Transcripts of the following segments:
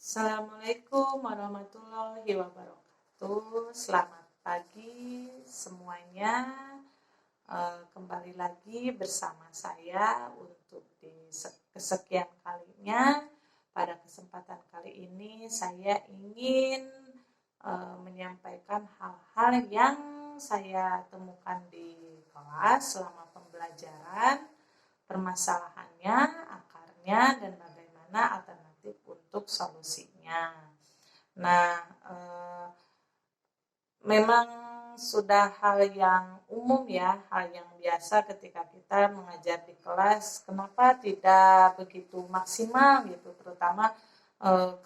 Assalamualaikum warahmatullahi wabarakatuh. Selamat pagi semuanya. Kembali lagi bersama saya untuk di kesekian kalinya. Pada kesempatan kali ini saya ingin menyampaikan hal-hal yang saya temukan di kelas selama pembelajaran, permasalahannya, akarnya, dan bagaimana alternatif untuk solusinya. Nah, memang sudah hal yang umum ya, hal yang biasa ketika kita mengajar di kelas. Kenapa tidak begitu maksimal gitu, terutama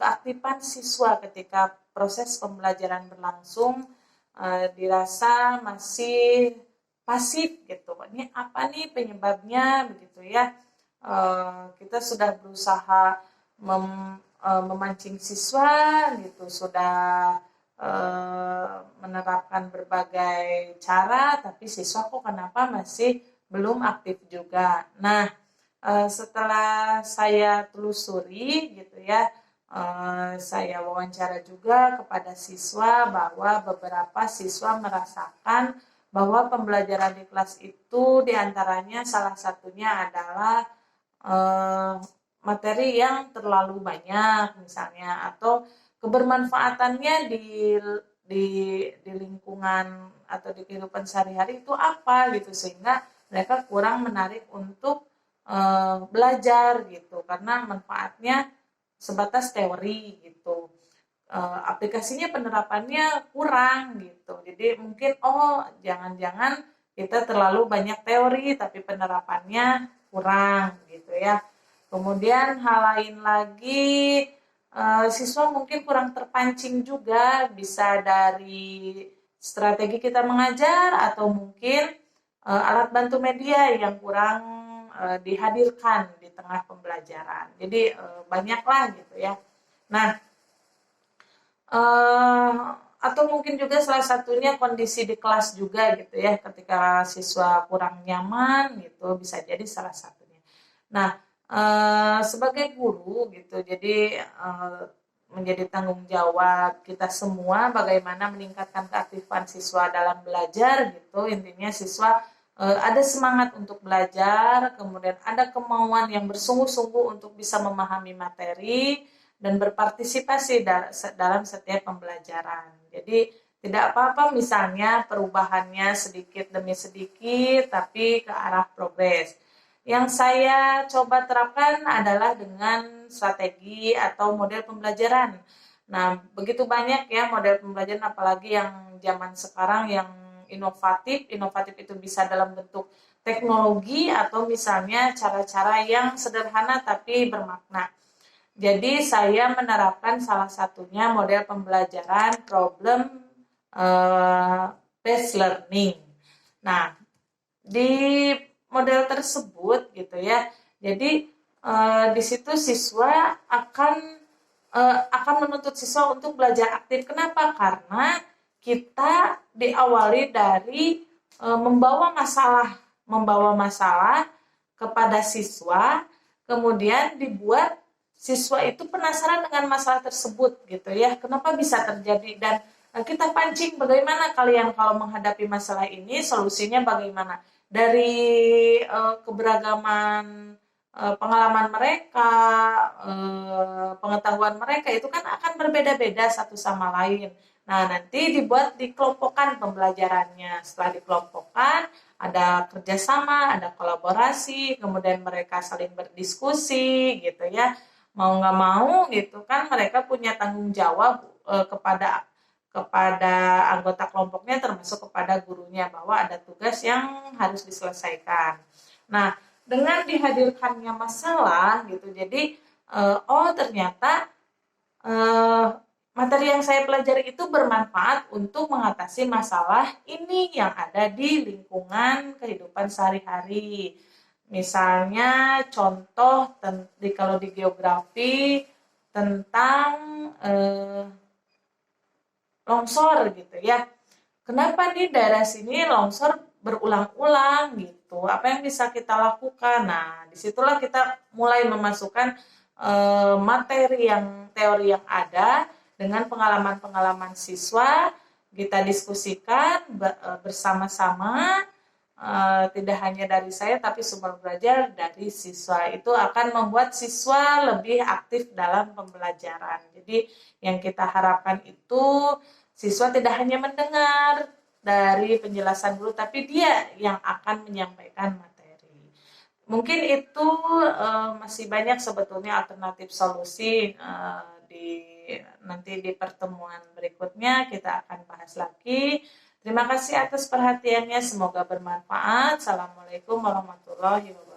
keaktifan siswa ketika proses pembelajaran berlangsung dirasa masih pasif gitu. Ini apa nih penyebabnya begitu ya? Kita sudah berusaha memancing siswa gitu, sudah menerapkan berbagai cara, tapi siswa kok kenapa masih belum aktif juga. Nah, setelah saya telusuri gitu ya, saya wawancara juga kepada siswa bahwa beberapa siswa merasakan bahwa pembelajaran di kelas itu diantaranya salah satunya adalah materi yang terlalu banyak misalnya, atau kebermanfaatannya di di lingkungan atau di kehidupan sehari-hari itu apa gitu, sehingga mereka kurang menarik untuk belajar gitu karena manfaatnya sebatas teori gitu. Aplikasinya penerapannya kurang gitu. Jadi mungkin jangan-jangan kita terlalu banyak teori tapi penerapannya kurang gitu ya. Kemudian hal lain lagi, siswa mungkin kurang terpancing juga, bisa dari strategi kita mengajar atau mungkin alat bantu media yang kurang dihadirkan di tengah pembelajaran. Jadi banyaklah gitu ya. Nah, atau mungkin juga salah satunya kondisi di kelas juga gitu ya, ketika siswa kurang nyaman gitu, bisa jadi salah satunya. Nah, sebagai guru gitu, jadi menjadi tanggung jawab kita semua bagaimana meningkatkan keaktifan siswa dalam belajar gitu. Intinya siswa ada semangat untuk belajar, kemudian ada kemauan yang bersungguh-sungguh untuk bisa memahami materi dan berpartisipasi dalam setiap pembelajaran. Jadi tidak apa-apa misalnya perubahannya sedikit demi sedikit tapi ke arah progres. Yang saya coba terapkan adalah dengan strategi atau model pembelajaran. Nah, begitu banyak ya model pembelajaran, apalagi yang zaman sekarang yang inovatif. Inovatif itu bisa dalam bentuk teknologi atau misalnya cara-cara yang sederhana tapi bermakna. Jadi saya menerapkan salah satunya model pembelajaran problem based learning. Nah, di model tersebut gitu ya, jadi di situ siswa akan menuntut siswa untuk belajar aktif. Kenapa? Karena kita diawali dari membawa masalah kepada siswa, kemudian dibuat siswa itu penasaran dengan masalah tersebut gitu ya, kenapa bisa terjadi, dan kita pancing bagaimana kalian kalau menghadapi masalah ini, solusinya bagaimana. Dari keberagaman pengalaman mereka, pengetahuan mereka itu kan akan berbeda-beda satu sama lain. Nah, nanti dibuat dikelompokkan pembelajarannya. Setelah dikelompokkan, ada kerjasama, ada kolaborasi, kemudian mereka saling berdiskusi gitu ya. Mau nggak mau gitu kan, mereka punya tanggung jawab kepada anggota kelompoknya, termasuk kepada gurunya, bahwa ada tugas yang harus diselesaikan. Nah, dengan dihadirkannya masalah gitu, jadi ternyata materi yang saya pelajari itu bermanfaat untuk mengatasi masalah ini yang ada di lingkungan kehidupan sehari-hari. Misalnya contoh kalau di geografi tentang longsor gitu ya. Kenapa nih daerah sini longsor berulang-ulang gitu? Apa yang bisa kita lakukan? Nah, disitulah kita mulai memasukkan materi yang teori yang ada dengan pengalaman-pengalaman siswa, kita diskusikan bersama-sama, tidak hanya dari saya tapi sumber belajar dari siswa. Itu akan membuat siswa lebih aktif dalam pembelajaran. Jadi yang kita harapkan itu siswa tidak hanya mendengar dari penjelasan guru, tapi dia yang akan menyampaikan materi. Mungkin itu masih banyak sebetulnya alternatif solusi, nanti di pertemuan berikutnya kita akan bahas lagi. Terima kasih atas perhatiannya, semoga bermanfaat. Assalamualaikum warahmatullahi wabarakatuh.